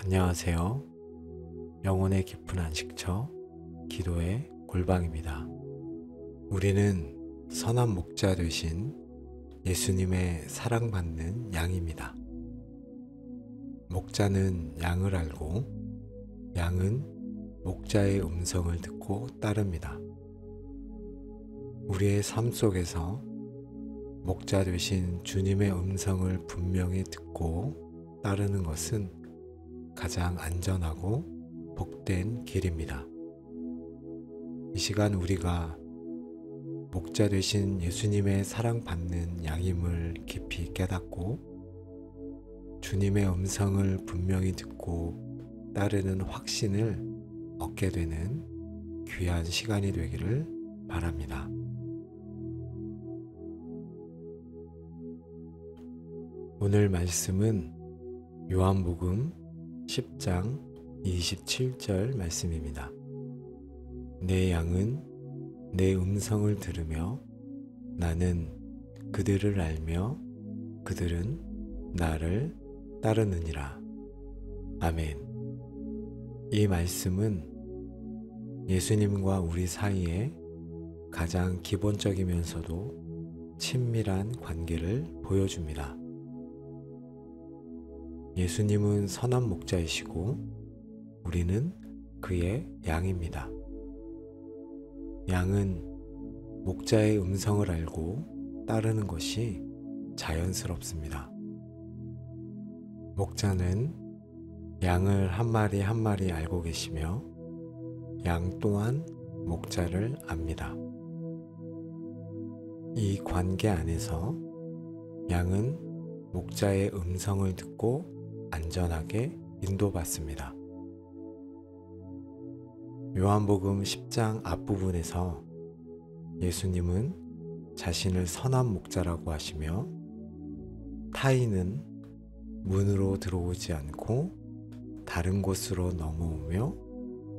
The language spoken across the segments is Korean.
안녕하세요. 영혼의 깊은 안식처, 기도의 골방입니다. 우리는 선한 목자 되신 예수님의 사랑받는 양입니다. 목자는 양을 알고 양은 목자의 음성을 듣고 따릅니다. 우리의 삶 속에서 목자 되신 주님의 음성을 분명히 듣고 따르는 것은 가장 안전하고 복된 길입니다. 이 시간 우리가 목자 되신 예수님의 사랑받는 양임을 깊이 깨닫고 주님의 음성을 분명히 듣고 따르는 확신을 얻게 되는 귀한 시간이 되기를 바랍니다. 오늘 말씀은 요한복음 10장 27절 말씀입니다. 내 양은 내 음성을 들으며 나는 그들을 알며 그들은 나를 따르느니라. 아멘. 이 말씀은 예수님과 우리 사이에 가장 기본적이면서도 친밀한 관계를 보여줍니다. 예수님은 선한 목자이시고 우리는 그의 양입니다. 양은 목자의 음성을 알고 따르는 것이 자연스럽습니다. 목자는 양을 한 마리 한 마리 알고 계시며 양 또한 목자를 압니다. 이 관계 안에서 양은 목자의 음성을 듣고 안전하게 인도받습니다. 요한복음 10장 앞부분에서 예수님은 자신을 선한 목자라고 하시며 타인은 문으로 들어오지 않고 다른 곳으로 넘어오며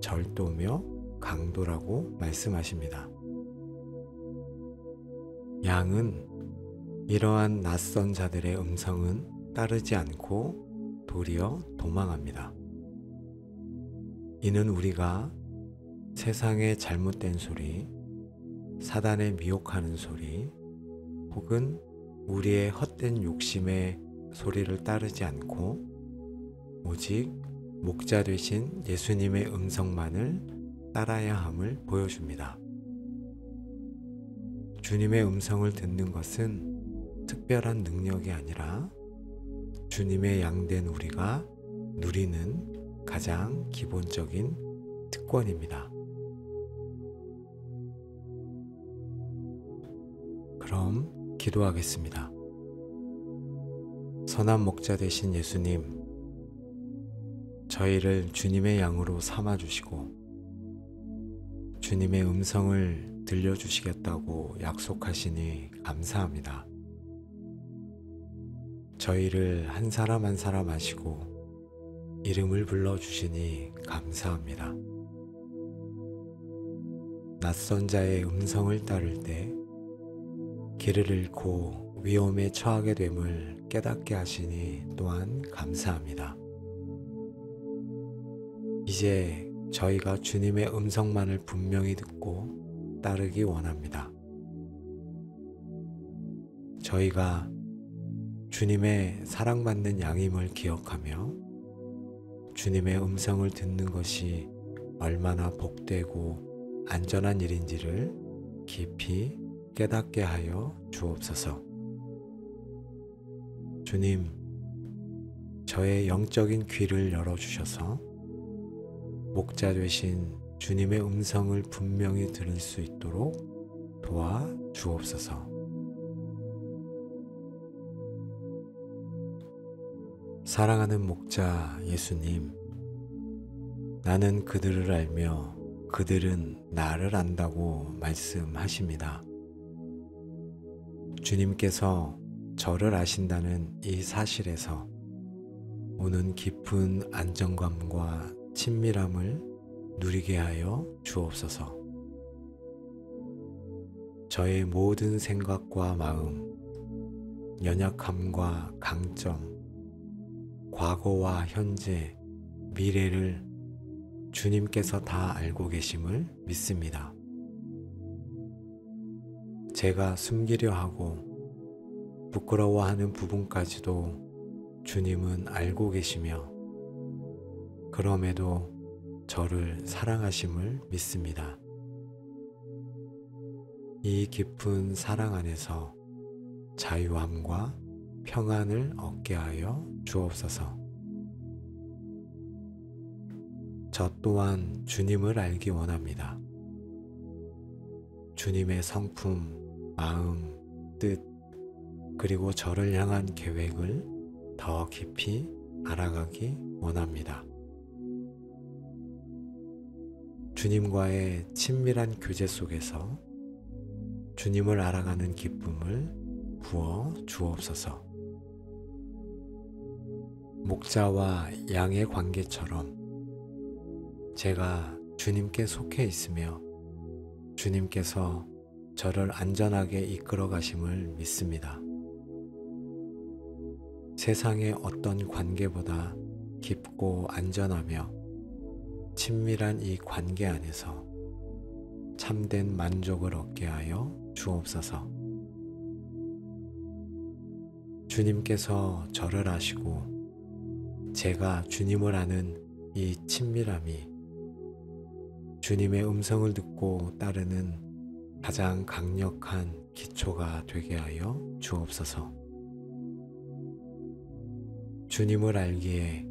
절도며 강도라고 말씀하십니다. 양은 이러한 낯선 자들의 음성은 따르지 않고 도리어 도망합니다. 이는 우리가 세상의 잘못된 소리, 사단의 미혹하는 소리, 혹은 우리의 헛된 욕심의 소리를 따르지 않고 오직 목자 되신 예수님의 음성만을 따라야 함을 보여줍니다. 주님의 음성을 듣는 것은 특별한 능력이 아니라 주님의 양된 우리가 누리는 가장 기본적인 특권입니다. 그럼 기도하겠습니다. 선한 목자 되신 예수님, 저희를 주님의 양으로 삼아주시고 주님의 음성을 들려주시겠다고 약속하시니 감사합니다. 저희를 한 사람 한 사람 아시고 이름을 불러주시니 감사합니다. 낯선 자의 음성을 따를 때 길을 잃고 위험에 처하게 됨을 깨닫게 하시니 또한 감사합니다. 이제 저희가 주님의 음성만을 분명히 듣고 따르기 원합니다. 저희가 주님의 사랑받는 양임을 기억하며 주님의 음성을 듣는 것이 얼마나 복되고 안전한 일인지를 깊이 깨닫게 하여 주옵소서. 주님, 저의 영적인 귀를 열어주셔서 목자 되신 주님의 음성을 분명히 들을 수 있도록 도와 주옵소서. 사랑하는 목자 예수님, 나는 그들을 알며 그들은 나를 안다고 말씀하십니다. 주님께서 저를 아신다는 이 사실에서 오는 깊은 안정감과 친밀함을 누리게 하여 주옵소서. 저의 모든 생각과 마음, 연약함과 강점, 과거와 현재, 미래를 주님께서 다 알고 계심을 믿습니다. 제가 숨기려 하고 부끄러워하는 부분까지도 주님은 알고 계시며 그럼에도 저를 사랑하심을 믿습니다. 이 깊은 사랑 안에서 자유함과 평안을 얻게 하여 주옵소서. 저 또한 주님을 알기 원합니다. 주님의 성품, 마음, 뜻, 그리고 저를 향한 계획을 더 깊이 알아가기 원합니다. 주님과의 친밀한 교제 속에서 주님을 알아가는 기쁨을 부어 주옵소서. 목자와 양의 관계처럼 제가 주님께 속해 있으며 주님께서 저를 안전하게 이끌어 가심을 믿습니다. 세상의 어떤 관계보다 깊고 안전하며 친밀한 이 관계 안에서 참된 만족을 얻게 하여 주옵소서. 주님께서 저를 아시고 제가 주님을 아는 이 친밀함이 주님의 음성을 듣고 따르는 가장 강력한 기초가 되게 하여 주옵소서. 주님을 알기에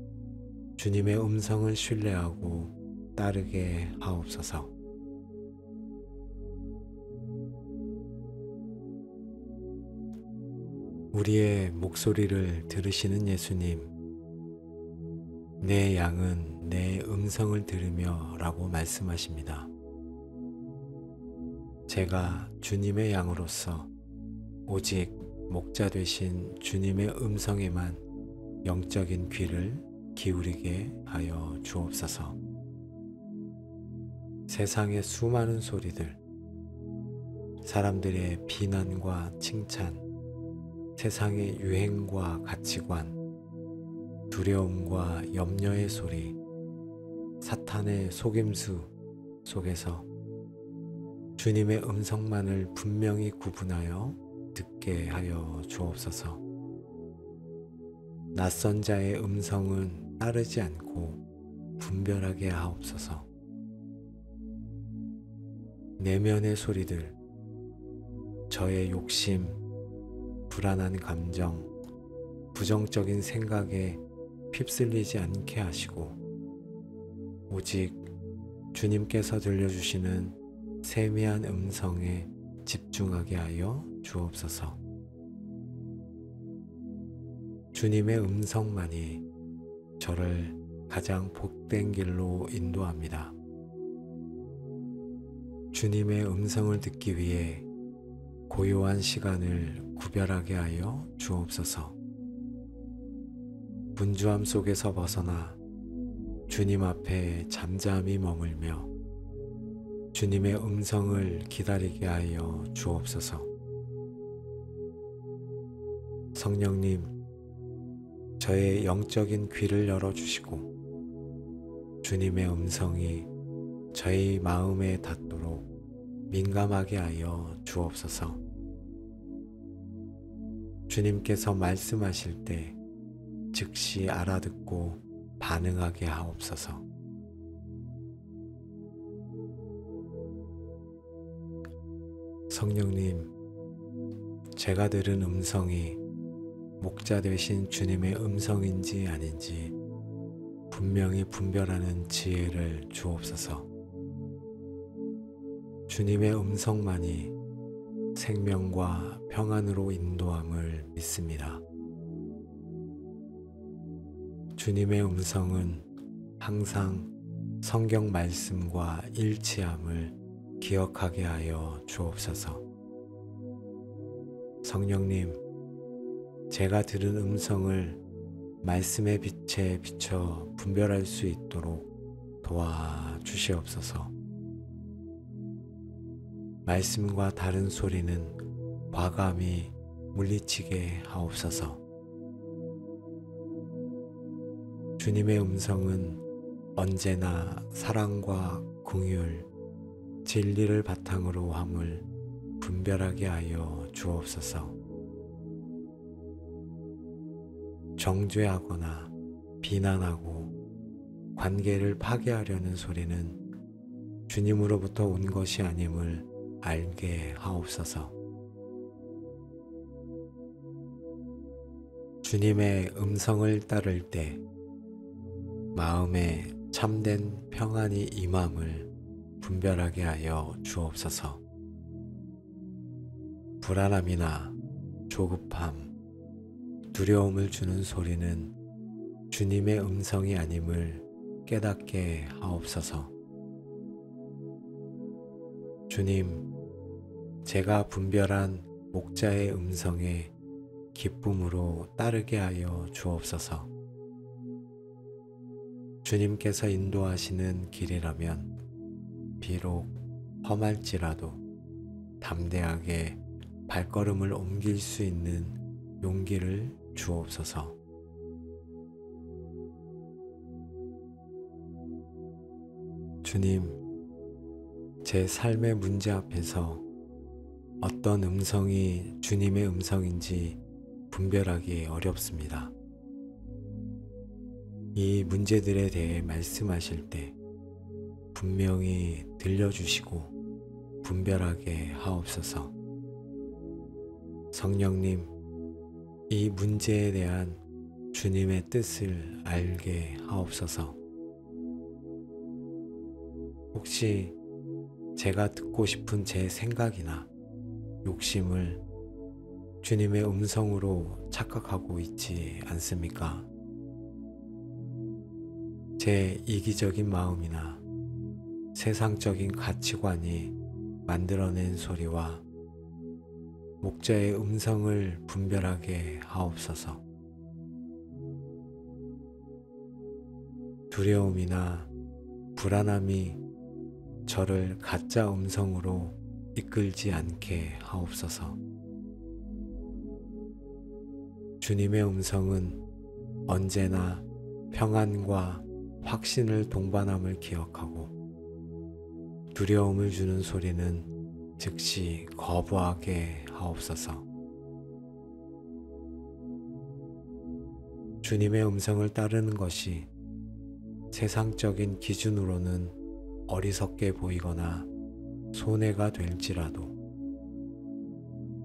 주님의 음성을 신뢰하고 따르게 하옵소서. 우리의 목소리를 들으시는 예수님, 내 양은 내 음성을 들으며 라고 말씀하십니다. 제가 주님의 양으로서 오직 목자 되신 주님의 음성에만 영적인 귀를 기울이게 하여 주옵소서. 세상의 수많은 소리들, 사람들의 비난과 칭찬, 세상의 유행과 가치관, 두려움과 염려의 소리, 사탄의 속임수 속에서 주님의 음성만을 분명히 구분하여 듣게 하여 주옵소서. 낯선 자의 음성은 따르지 않고 분별하게 하옵소서. 내면의 소리들, 저의 욕심, 불안한 감정, 부정적인 생각에 휩쓸리지 않게 하시고 오직 주님께서 들려주시는 세미한 음성에 집중하게 하여 주옵소서. 주님의 음성만이 저를 가장 복된 길로 인도합니다. 주님의 음성을 듣기 위해 고요한 시간을 구별하게 하여 주옵소서. 분주함 속에서 벗어나 주님 앞에 잠잠히 머물며 주님의 음성을 기다리게 하여 주옵소서. 성령님, 저의 영적인 귀를 열어주시고 주님의 음성이 저의 마음에 닿도록 민감하게 하여 주옵소서. 주님께서 말씀하실 때 즉시 알아듣고 반응하게 하옵소서. 성령님, 제가 들은 음성이 목자 되신 주님의 음성인지 아닌지 분명히 분별하는 지혜를 주옵소서. 주님의 음성만이 생명과 평안으로 인도함을 믿습니다. 주님의 음성은 항상 성경 말씀과 일치함을 기억하게 하여 주옵소서. 성령님, 제가 들은 음성을 말씀의 빛에 비춰 분별할 수 있도록 도와주시옵소서. 말씀과 다른 소리는 과감히 물리치게 하옵소서. 주님의 음성은 언제나 사랑과 긍휼, 진리를 바탕으로 함을 분별하게 하여 주옵소서. 정죄하거나 비난하고 관계를 파괴하려는 소리는 주님으로부터 온 것이 아님을 알게 하옵소서. 주님의 음성을 따를 때 마음에 참된 평안이 임함을 분별하게 하여 주옵소서. 불안함이나 조급함, 두려움을 주는 소리는 주님의 음성이 아님을 깨닫게 하옵소서. 주님, 제가 분별한 목자의 음성에 기쁨으로 따르게 하여 주옵소서. 주님께서 인도하시는 길이라면 비록 험할지라도 담대하게 발걸음을 옮길 수 있는 용기를 주옵소서. 주님, 제 삶의 문제 앞에서 어떤 음성이 주님의 음성인지 분별하기 어렵습니다. 이 문제들에 대해 말씀하실 때 분명히 들려주시고 분별하게 하옵소서. 성령님, 이 문제에 대한 주님의 뜻을 알게 하옵소서. 혹시 제가 듣고 싶은 제 생각이나 욕심을 주님의 음성으로 착각하고 있지 않습니까? 제 이기적인 마음이나 세상적인 가치관이 만들어낸 소리와 목자의 음성을 분별하게 하옵소서. 두려움이나 불안함이 저를 가짜 음성으로 이끌지 않게 하옵소서. 주님의 음성은 언제나 평안과 확신을 동반함을 기억하고 두려움을 주는 소리는 즉시 거부하게 하옵소서. 주님의 음성을 따르는 것이 세상적인 기준으로는 어리석게 보이거나 손해가 될지라도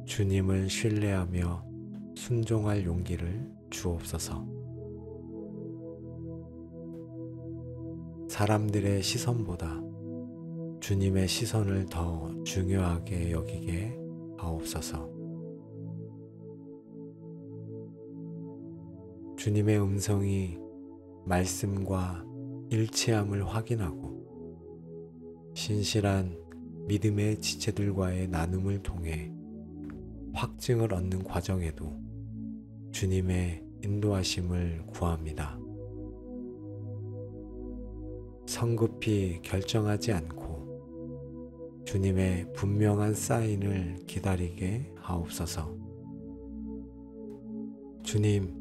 주님을 신뢰하며 순종할 용기를 주옵소서. 사람들의 시선보다 주님의 시선을 더 중요하게 여기게 하옵소서. 주님의 음성이 말씀과 일치함을 확인하고 신실한 믿음의 지체들과의 나눔을 통해 확증을 얻는 과정에도 주님의 인도하심을 구합니다. 성급히 결정하지 않고 주님의 분명한 사인을 기다리게 하옵소서. 주님,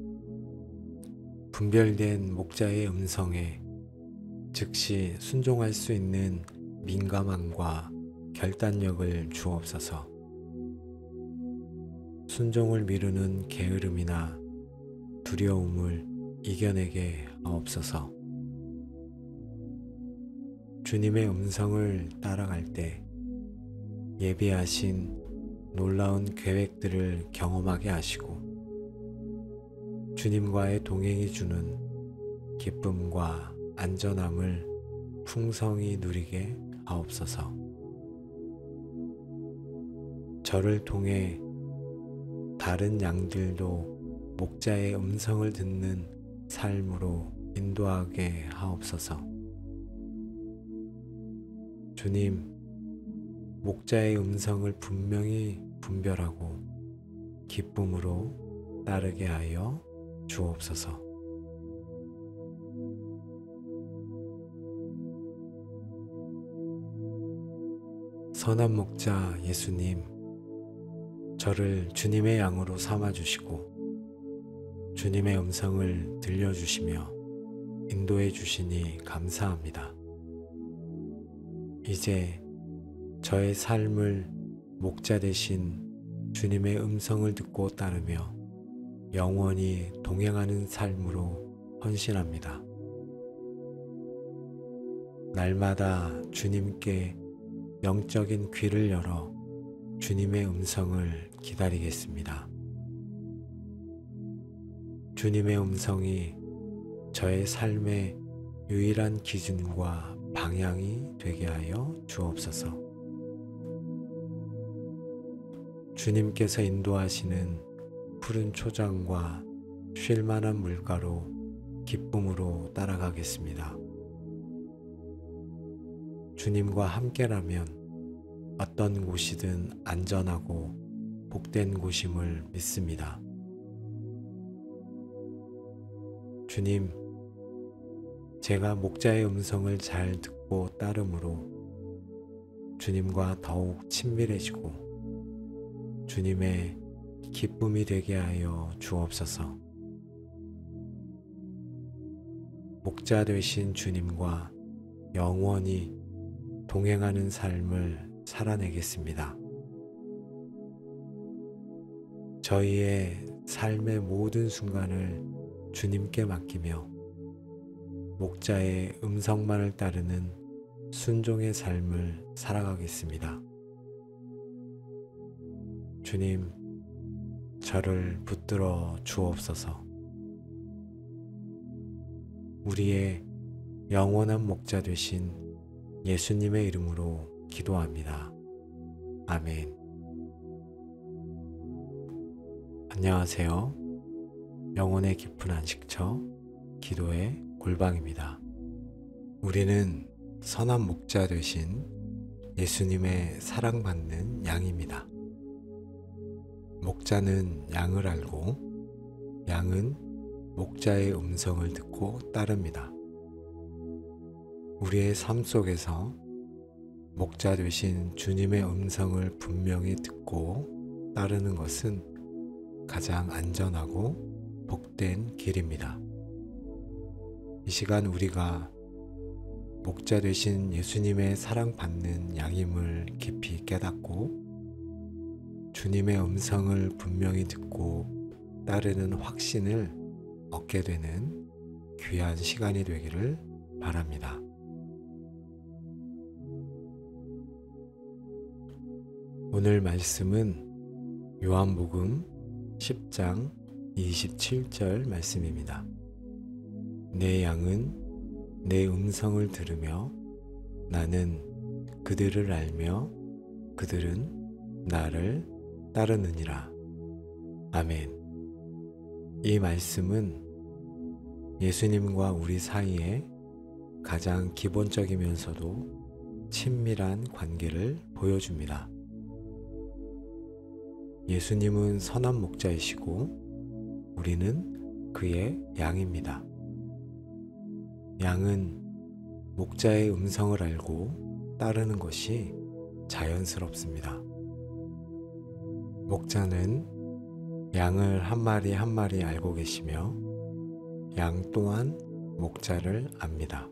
분별된 목자의 음성에 즉시 순종할 수 있는 민감함과 결단력을 주옵소서. 순종을 미루는 게으름이나 두려움을 이겨내게 하옵소서. 주님의 음성을 따라갈 때 예비하신 놀라운 계획들을 경험하게 하시고 주님과의 동행이 주는 기쁨과 안전함을 풍성히 누리게 하옵소서. 저를 통해 다른 양들도 목자의 음성을 듣는 삶으로 인도하게 하옵소서. 주님, 목자의 음성을 분명히 분별하고 기쁨으로 따르게 하여 주옵소서. 선한 목자 예수님, 저를 주님의 양으로 삼아주시고 주님의 음성을 들려주시며 인도해 주시니 감사합니다. 이제 저의 삶을 목자 되신 주님의 음성을 듣고 따르며 영원히 동행하는 삶으로 헌신합니다. 날마다 주님께 영적인 귀를 열어 주님의 음성을 기다리겠습니다. 주님의 음성이 저의 삶의 유일한 기준과 방향이 되게 하여 주옵소서. 주님께서 인도하시는 푸른 초장과 쉴만한 물가로 기쁨으로 따라가겠습니다. 주님과 함께라면 어떤 곳이든 안전하고 복된 곳임을 믿습니다. 주님, 제가 목자의 음성을 잘 듣고 따름으로 주님과 더욱 친밀해지고 주님의 기쁨이 되게 하여 주옵소서. 목자 되신 주님과 영원히 동행하는 삶을 살아내겠습니다. 저희의 삶의 모든 순간을 주님께 맡기며 목자의 음성만을 따르는 순종의 삶을 살아가겠습니다. 주님, 저를 붙들어 주옵소서. 우리의 영원한 목자 되신 예수님의 이름으로 기도합니다. 아멘. 안녕하세요. 영혼의 깊은 안식처 기도의 골방입니다. 우리는 선한 목자 되신 예수님의 사랑받는 양입니다. 목자는 양을 알고 양은 목자의 음성을 듣고 따릅니다. 우리의 삶 속에서 목자 되신 주님의 음성을 분명히 듣고 따르는 것은 가장 안전하고 복된 길입니다. 이 시간 우리가 목자 되신 예수님의 사랑받는 양임을 깊이 깨닫고 주님의 음성을 분명히 듣고 따르는 확신을 얻게 되는 귀한 시간이 되기를 바랍니다. 오늘 말씀은 요한복음 10장 27절 말씀입니다. 내 양은 내 음성을 들으며 나는 그들을 알며 그들은 나를 따르느니라. 아멘. 이 말씀은 예수님과 우리 사이에 가장 기본적이면서도 친밀한 관계를 보여줍니다. 예수님은 선한 목자이시고 우리는 그의 양입니다. 양은 목자의 음성을 알고 따르는 것이 자연스럽습니다. 목자는 양을 한 마리 한 마리 알고 계시며 양 또한 목자를 압니다.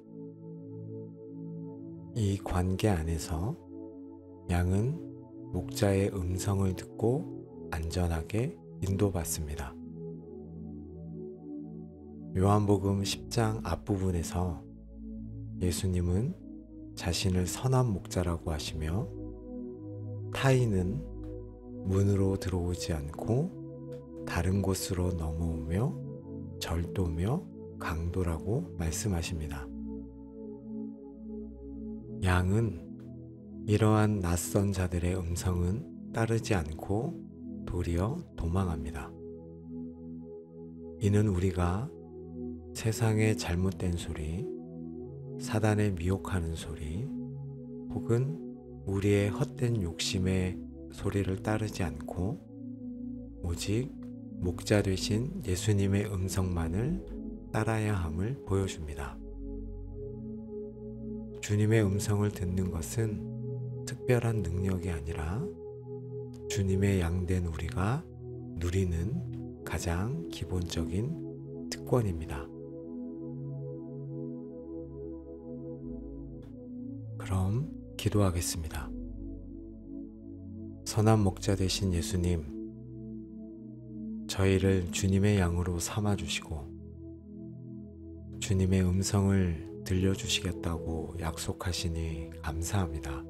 이 관계 안에서 양은 목자의 음성을 듣고 안전하게 인도받습니다. 요한복음 10장 앞부분에서 예수님은 자신을 선한 목자라고 하시며 타인은 문으로 들어오지 않고 다른 곳으로 넘어오며 절도며 강도라고 말씀하십니다. 양은 이러한 낯선 자들의 음성은 따르지 않고 도리어 도망합니다. 이는 우리가 세상의 잘못된 소리, 사단의 미혹하는 소리, 혹은 우리의 헛된 욕심의 소리를 따르지 않고 오직 목자 되신 예수님의 음성만을 따라야 함을 보여줍니다. 주님의 음성을 듣는 것은 특별한 능력이 아니라 주님의 양된 우리가 누리는 가장 기본적인 특권입니다. 그럼 기도하겠습니다. 선한 목자 되신 예수님, 저희를 주님의 양으로 삼아주시고 주님의 음성을 들려주시겠다고 약속하시니 감사합니다.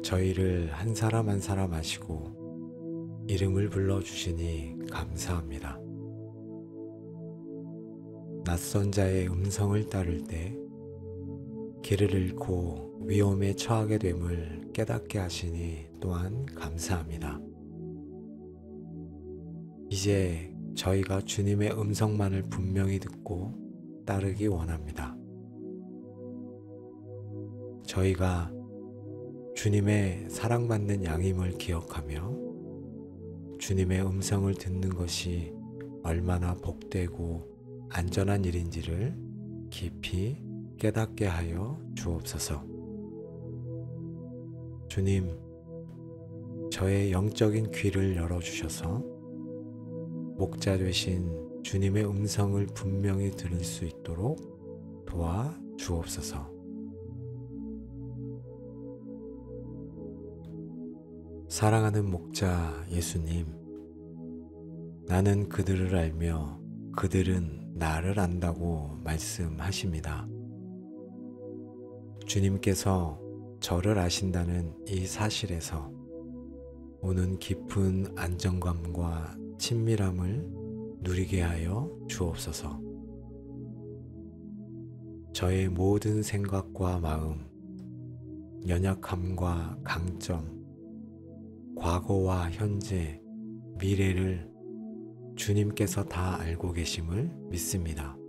저희를 한 사람 한 사람 하시고 이름을 불러주시니 감사합니다. 낯선 자의 음성을 따를 때 길을 잃고 위험에 처하게 됨을 깨닫게 하시니 또한 감사합니다. 이제 저희가 주님의 음성만을 분명히 듣고 따르기 원합니다. 저희가 주님의 사랑받는 양임을 기억하며 주님의 음성을 듣는 것이 얼마나 복되고 안전한 일인지를 깊이 깨닫게 하여 주옵소서. 주님, 저의 영적인 귀를 열어주셔서 목자 되신 주님의 음성을 분명히 들을 수 있도록 도와 주옵소서. 사랑하는 목자 예수님, 나는 그들을 알며 그들은 나를 안다고 말씀하십니다. 주님께서 저를 아신다는 이 사실에서 오는 깊은 안정감과 친밀함을 누리게 하여 주옵소서. 저의 모든 생각과 마음, 연약함과 강점, 과거와 현재, 미래를 주님께서 다 알고 계심을 믿습니다.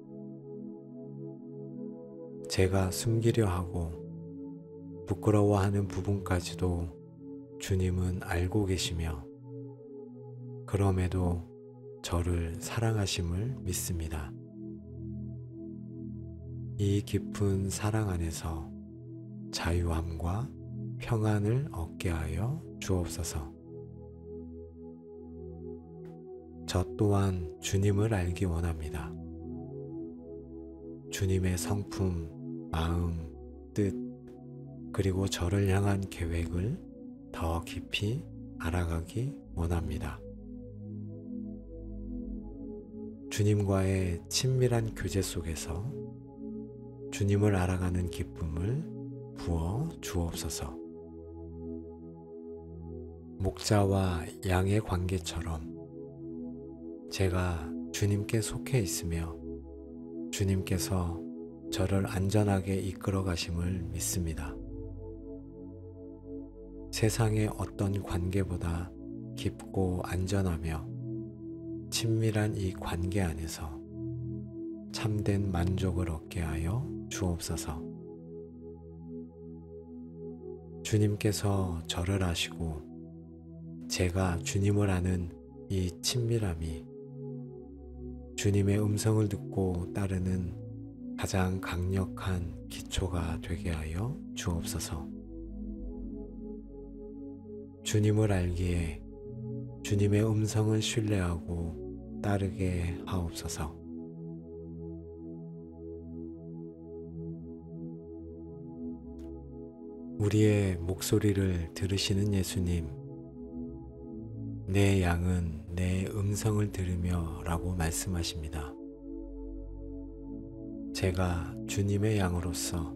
제가 숨기려 하고 부끄러워하는 부분까지도 주님은 알고 계시며 그럼에도 저를 사랑하심을 믿습니다. 이 깊은 사랑 안에서 자유함과 평안을 얻게 하여 주옵소서. 저 또한 주님을 알기 원합니다. 주님의 성품, 마음, 뜻, 그리고 저를 향한 계획을 더 깊이 알아가기 원합니다. 주님과의 친밀한 교제 속에서 주님을 알아가는 기쁨을 부어 주옵소서. 목자와 양의 관계처럼 제가 주님께 속해 있으며 주님께서 저를 안전하게 이끌어 가심을 믿습니다. 세상의 어떤 관계보다 깊고 안전하며 친밀한 이 관계 안에서 참된 만족을 얻게 하여 주옵소서. 주님께서 저를 아시고 제가 주님을 아는 이 친밀함이 주님의 음성을 듣고 따르는 가장 강력한 기초가 되게 하여 주옵소서. 주님을 알기에 주님의 음성을 신뢰하고 따르게 하옵소서. 우리의 목소리를 들으시는 예수님, 내 양은 내 음성을 들으며 라고 말씀하십니다. 제가 주님의 양으로서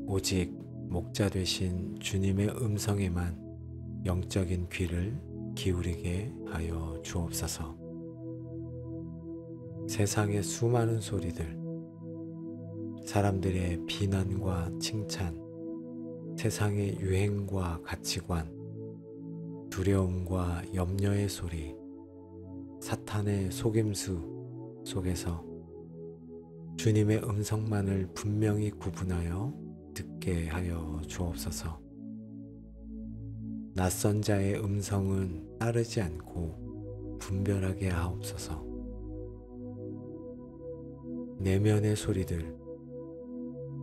오직 목자 되신 주님의 음성에만 영적인 귀를 기울이게 하여 주옵소서. 세상의 수많은 소리들, 사람들의 비난과 칭찬, 세상의 유행과 가치관, 두려움과 염려의 소리, 사탄의 속임수 속에서 주님의 음성만을 분명히 구분하여 듣게 하여 주옵소서. 낯선 자의 음성은 따르지 않고 분별하게 하옵소서. 내면의 소리들,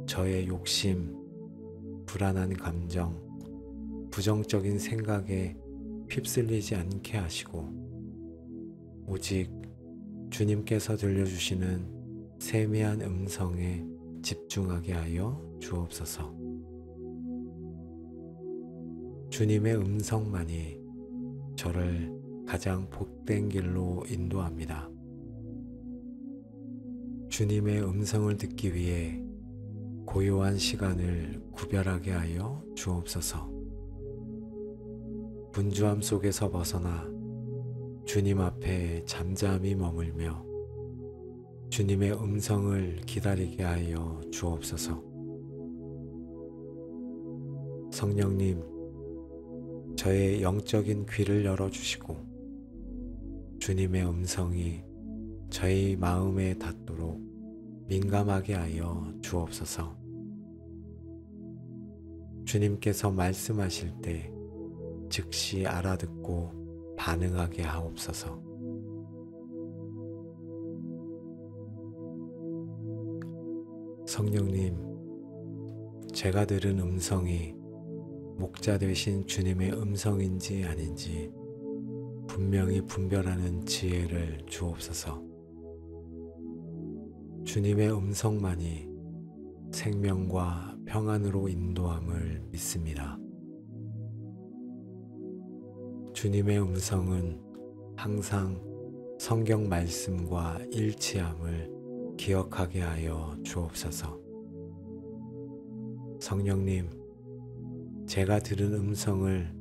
저의 욕심, 불안한 감정, 부정적인 생각에 휩쓸리지 않게 하시고 오직 주님께서 들려주시는 세미한 음성에 집중하게 하여 주옵소서. 주님의 음성만이 저를 가장 복된 길로 인도합니다. 주님의 음성을 듣기 위해 고요한 시간을 구별하게 하여 주옵소서. 분주함 속에서 벗어나 주님 앞에 잠잠히 머물며 주님의 음성을 기다리게 하여 주옵소서. 성령님, 저의 영적인 귀를 열어주시고 주님의 음성이 저희 마음에 닿도록 민감하게 하여 주옵소서. 주님께서 말씀하실 때 즉시 알아듣고 반응하게 하옵소서. 성령님, 제가 들은 음성이 목자 되신 주님의 음성인지 아닌지 분명히 분별하는 지혜를 주옵소서. 주님의 음성만이 생명과 평안으로 인도함을 믿습니다. 주님의 음성은 항상 성경 말씀과 일치함을 기억하게 하여 주옵소서. 성령님, 제가 들은 음성을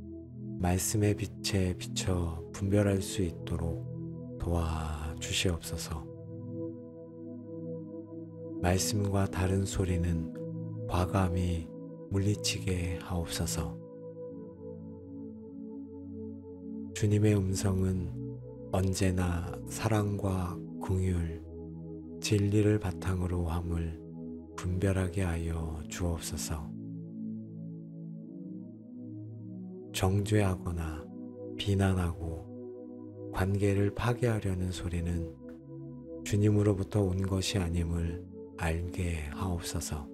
말씀의 빛에 비춰 분별할 수 있도록 도와주시옵소서. 말씀과 다른 소리는 과감히 물리치게 하옵소서. 주님의 음성은 언제나 사랑과 긍휼, 진리를 바탕으로 함을 분별하게 하여 주옵소서. 정죄하거나 비난하고 관계를 파괴하려는 소리는 주님으로부터 온 것이 아님을 알게 하옵소서.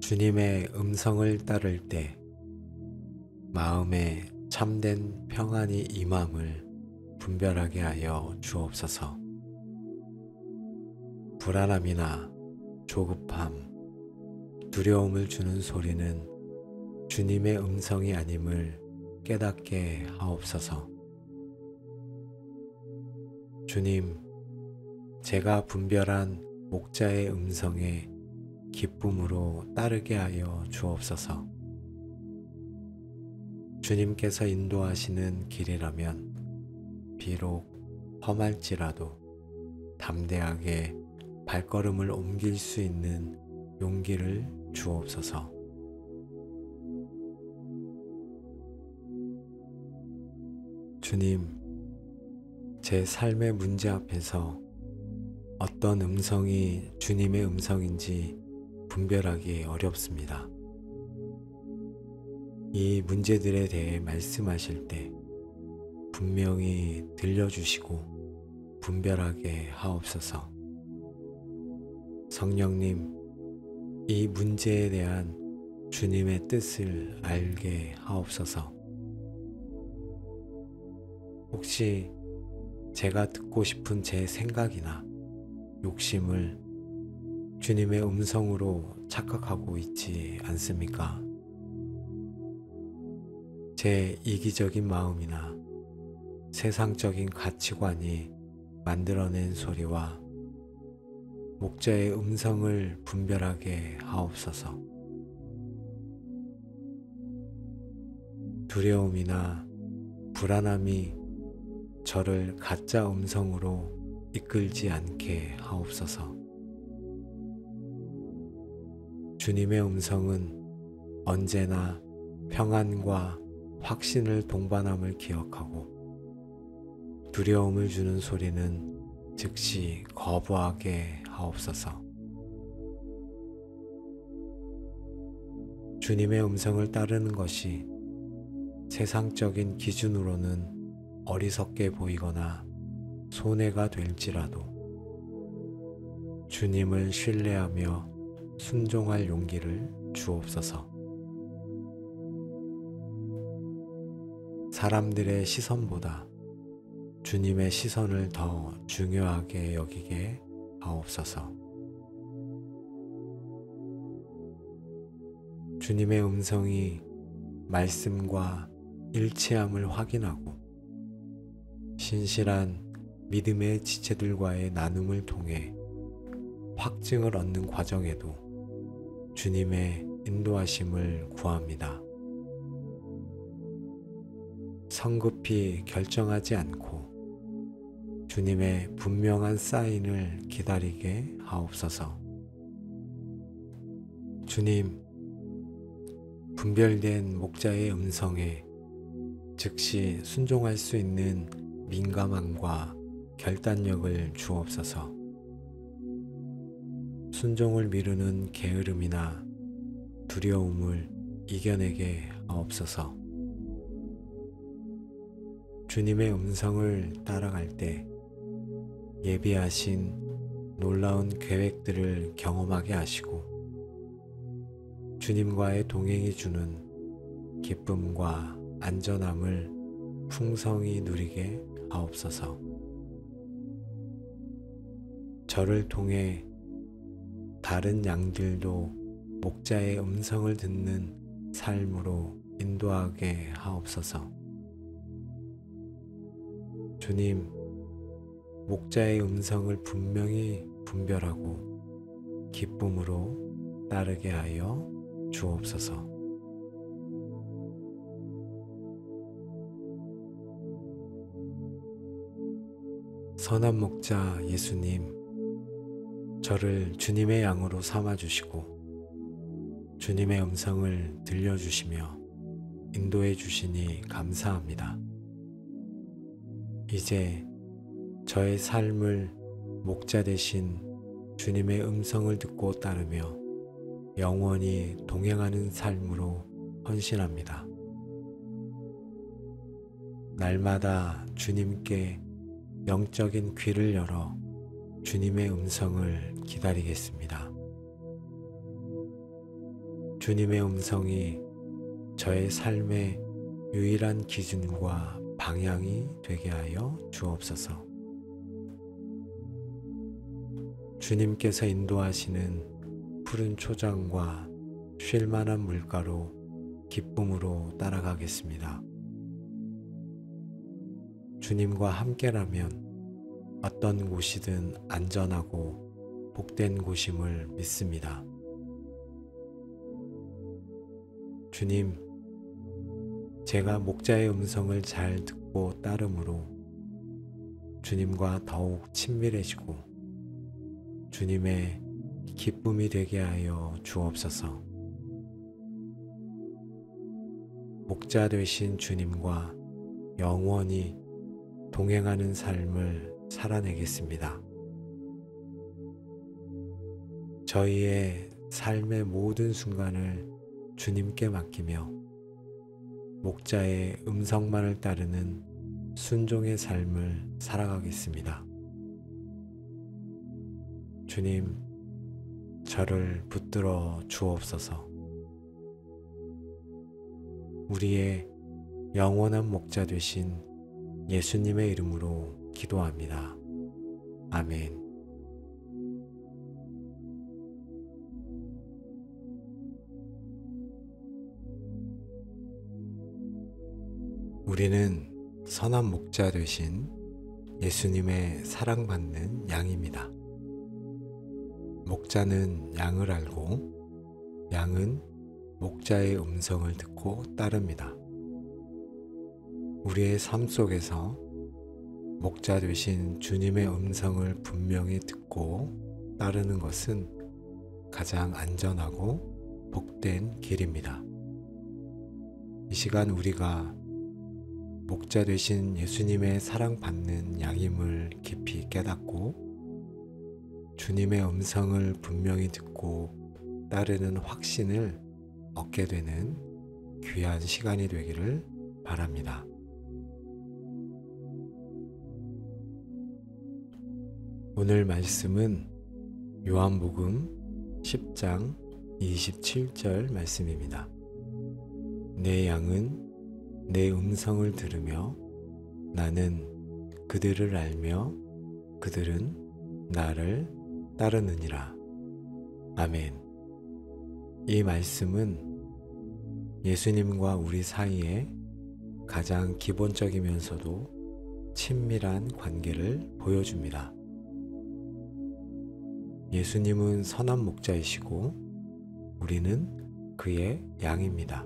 주님의 음성을 따를 때 마음에 참된 평안이 임함을 분별하게 하여 주옵소서. 불안함이나 조급함, 두려움을 주는 소리는 주님의 음성이 아님을 깨닫게 하옵소서. 주님, 제가 분별한 목자의 음성에 기쁨으로 따르게 하여 주옵소서. 주님께서 인도하시는 길이라면 비록 험할지라도 담대하게 발걸음을 옮길 수 있는 용기를 주옵소서. 주님, 제 삶의 문제 앞에서 어떤 음성이 주님의 음성인지 분별하기 어렵습니다. 이 문제들에 대해 말씀하실 때 분명히 들려주시고 분별하게 하옵소서. 성령님, 이 문제에 대한 주님의 뜻을 알게 하옵소서. 혹시 제가 듣고 싶은 제 생각이나 욕심을 주님의 음성으로 착각하고 있지 않습니까? 제 이기적인 마음이나 세상적인 가치관이 만들어낸 소리와 목자의 음성을 분별하게 하옵소서. 두려움이나 불안함이 저를 가짜 음성으로 이끌지 않게 하옵소서. 주님의 음성은 언제나 평안과 확신을 동반함을 기억하고 두려움을 주는 소리는 즉시 거부하게 하옵소서. 주님의 음성을 따르는 것이 세상적인 기준으로는 어리석게 보이거나 손해가 될지라도 주님을 신뢰하며 순종할 용기를 주옵소서. 사람들의 시선보다 주님의 시선을 더 중요하게 여기게 하옵소서. 주님의 음성이 말씀과 일치함을 확인하고 신실한 믿음의 지체들과의 나눔을 통해 확증을 얻는 과정에도 주님의 인도하심을 구합니다. 성급히 결정하지 않고 주님의 분명한 사인을 기다리게 하옵소서. 주님, 분별된 목자의 음성에 즉시 순종할 수 있는 민감함과 결단력을 주옵소서. 순종을 미루는 게으름이나 두려움을 이겨내게 하옵소서. 주님의 음성을 따라갈 때 예비하신 놀라운 계획들을 경험하게 하시고 주님과의 동행이 주는 기쁨과 안전함을 풍성히 누리게 하옵소서. 저를 통해 다른 양들도 목자의 음성을 듣는 삶으로 인도하게 하옵소서. 주님, 목자의 음성을 분명히 분별하고 기쁨으로 따르게 하여 주옵소서. 선한 목자 예수님, 저를 주님의 양으로 삼아주시고 주님의 음성을 들려주시며 인도해 주시니 감사합니다. 이제 저의 삶을 목자 되신 주님의 음성을 듣고 따르며 영원히 동행하는 삶으로 헌신합니다. 날마다 주님께 영적인 귀를 열어 주님의 음성을 기다리겠습니다. 주님의 음성이 저의 삶의 유일한 기준과 방향이 되게 하여 주옵소서. 주님께서 인도하시는 푸른 초장과 쉴만한 물가로 기쁨으로 따라가겠습니다. 주님과 함께라면 어떤 곳이든 안전하고 복된 곳임을 믿습니다. 주님, 제가 목자의 음성을 잘 듣고 따름으로 주님과 더욱 친밀해지고 주님의 기쁨이 되게 하여 주옵소서. 목자 되신 주님과 영원히 동행하는 삶을 살아내겠습니다. 저희의 삶의 모든 순간을 주님께 맡기며 목자의 음성만을 따르는 순종의 삶을 살아가겠습니다. 주님, 저를 붙들어 주옵소서. 우리의 영원한 목자 되신 예수님의 이름으로 기도합니다. 아멘. 우리는 선한 목자 되신 예수님의 사랑받는 양입니다. 목자는 양을 알고 양은 목자의 음성을 듣고 따릅니다. 우리의 삶 속에서 목자 되신 주님의 음성을 분명히 듣고 따르는 것은 가장 안전하고 복된 길입니다. 이 시간 우리가 목자 되신 예수님의 사랑받는 양임을 깊이 깨닫고 주님의 음성을 분명히 듣고 따르는 확신을 얻게 되는 귀한 시간이 되기를 바랍니다. 오늘 말씀은 요한복음 10장 27절 말씀입니다. 내 양은 내 음성을 들으며 나는 그들을 알며 그들은 나를 따르느니라. 아멘. 이 말씀은 예수님과 우리 사이에 가장 기본적이면서도 친밀한 관계를 보여줍니다. 예수님은 선한 목자이시고 우리는 그의 양입니다.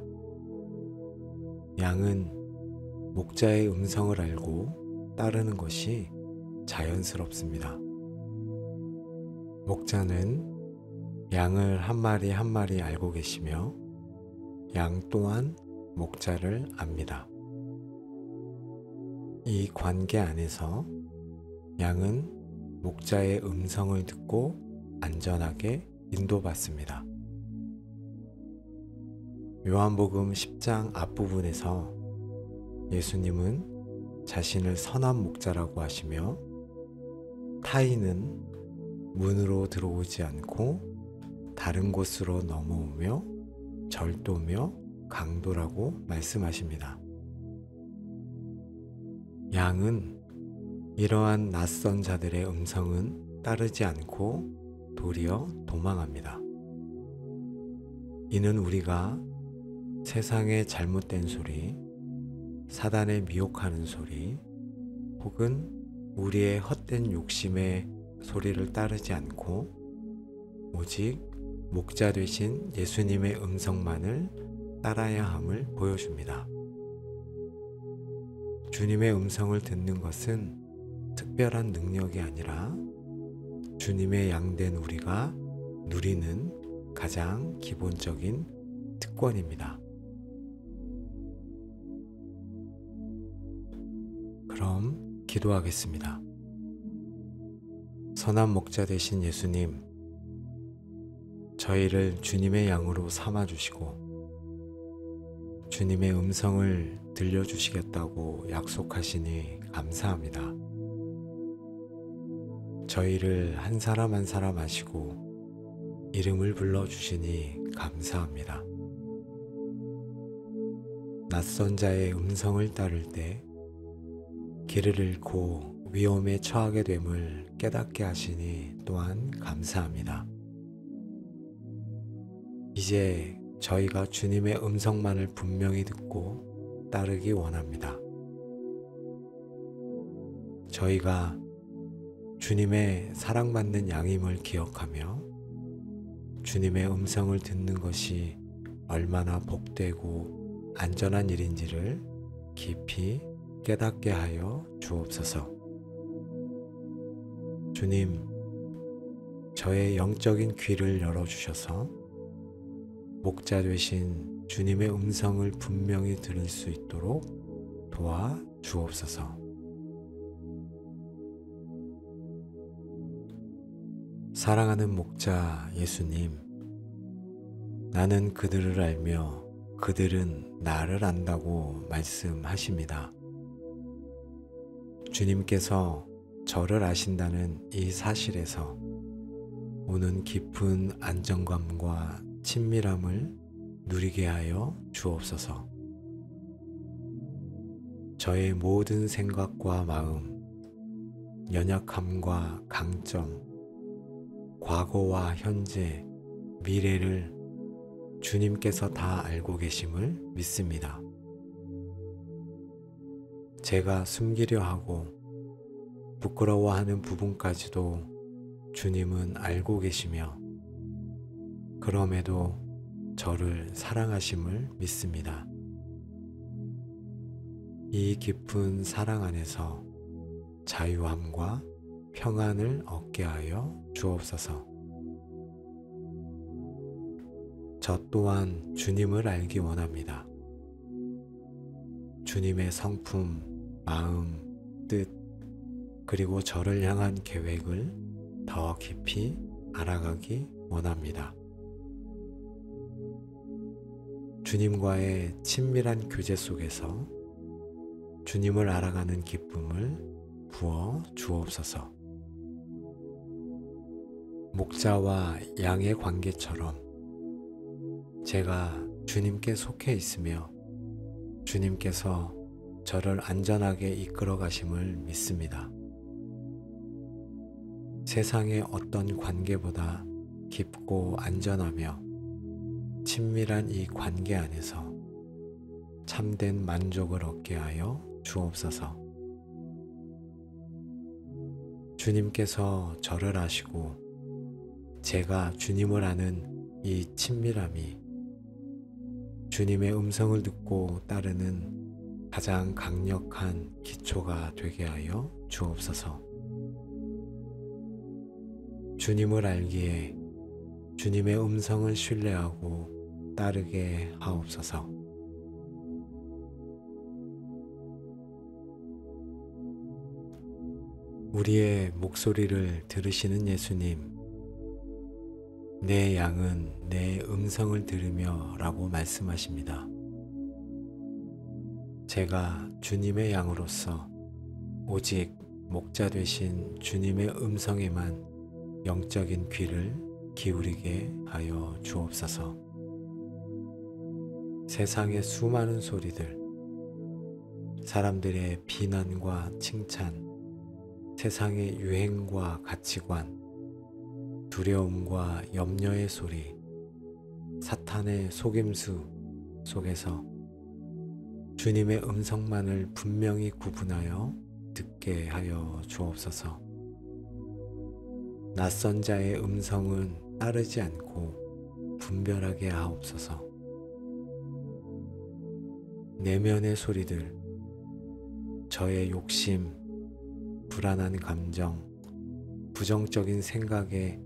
양은 목자의 음성을 알고 따르는 것이 자연스럽습니다. 목자는 양을 한 마리 한 마리 알고 계시며 양 또한 목자를 압니다. 이 관계 안에서 양은 목자의 음성을 듣고 안전하게 인도받습니다. 요한복음 10장 앞부분에서 예수님은 자신을 선한 목자라고 하시며 타인은 문으로 들어오지 않고 다른 곳으로 넘어오며 절도며 강도라고 말씀하십니다. 양은 이러한 낯선 자들의 음성은 따르지 않고 도리어 도망합니다. 이는 우리가 세상의 잘못된 소리, 사단의 미혹하는 소리, 혹은 우리의 헛된 욕심의 소리를 따르지 않고 오직 목자 되신 예수님의 음성만을 따라야 함을 보여줍니다. 주님의 음성을 듣는 것은 특별한 능력이 아니라 주님의 양된 우리가 누리는 가장 기본적인 특권입니다. 그럼 기도하겠습니다. 선한 목자 되신 예수님, 저희를 주님의 양으로 삼아주시고 주님의 음성을 들려주시겠다고 약속하시니 감사합니다. 저희를 한 사람 한 사람 아시고 이름을 불러주시니 감사합니다. 낯선 자의 음성을 따를 때 길을 잃고 위험에 처하게 됨을 깨닫게 하시니 또한 감사합니다. 이제 저희가 주님의 음성만을 분명히 듣고 따르기 원합니다. 저희가 주님의 사랑받는 양임을 기억하며 주님의 음성을 듣는 것이 얼마나 복되고 안전한 일인지를 깊이 깨닫게 하여 주옵소서. 주님, 저의 영적인 귀를 열어주셔서 목자 되신 주님의 음성을 분명히 들을 수 있도록 도와 주옵소서. 사랑하는 목자 예수님, 나는 그들을 알며 그들은 나를 안다고 말씀하십니다. 주님께서 저를 아신다는 이 사실에서 오는 깊은 안정감과 친밀함을 누리게 하여 주옵소서. 저의 모든 생각과 마음, 연약함과 강점, 과거와 현재, 미래를 주님께서 다 알고 계심을 믿습니다. 제가 숨기려 하고 부끄러워하는 부분까지도 주님은 알고 계시며 그럼에도 저를 사랑하심을 믿습니다. 이 깊은 사랑 안에서 자유함과 평안을 얻게 하여 주옵소서. 저 또한 주님을 알기 원합니다. 주님의 성품, 마음, 뜻, 그리고 저를 향한 계획을 더 깊이 알아가기 원합니다. 주님과의 친밀한 교제 속에서 주님을 알아가는 기쁨을 부어 주옵소서. 목자와 양의 관계처럼 제가 주님께 속해 있으며 주님께서 저를 안전하게 이끌어 가심을 믿습니다. 세상의 어떤 관계보다 깊고 안전하며 친밀한 이 관계 안에서 참된 만족을 얻게 하여 주옵소서. 주님께서 저를 아시고 제가 주님을 아는 이 친밀함이 주님의 음성을 듣고 따르는 가장 강력한 기초가 되게 하여 주옵소서. 주님을 알기에 주님의 음성을 신뢰하고 따르게 하옵소서. 우리의 목소리를 들으시는 예수님, 내 양은 내 음성을 들으며 라고 말씀하십니다. 제가 주님의 양으로서 오직 목자 되신 주님의 음성에만 영적인 귀를 기울이게 하여 주옵소서. 세상의 수많은 소리들, 사람들의 비난과 칭찬, 세상의 유행과 가치관, 두려움과 염려의 소리, 사탄의 속임수 속에서 주님의 음성만을 분명히 구분하여 듣게 하여 주옵소서. 낯선 자의 음성은 따르지 않고 분별하게 하옵소서. 내면의 소리들, 저의 욕심, 불안한 감정, 부정적인 생각에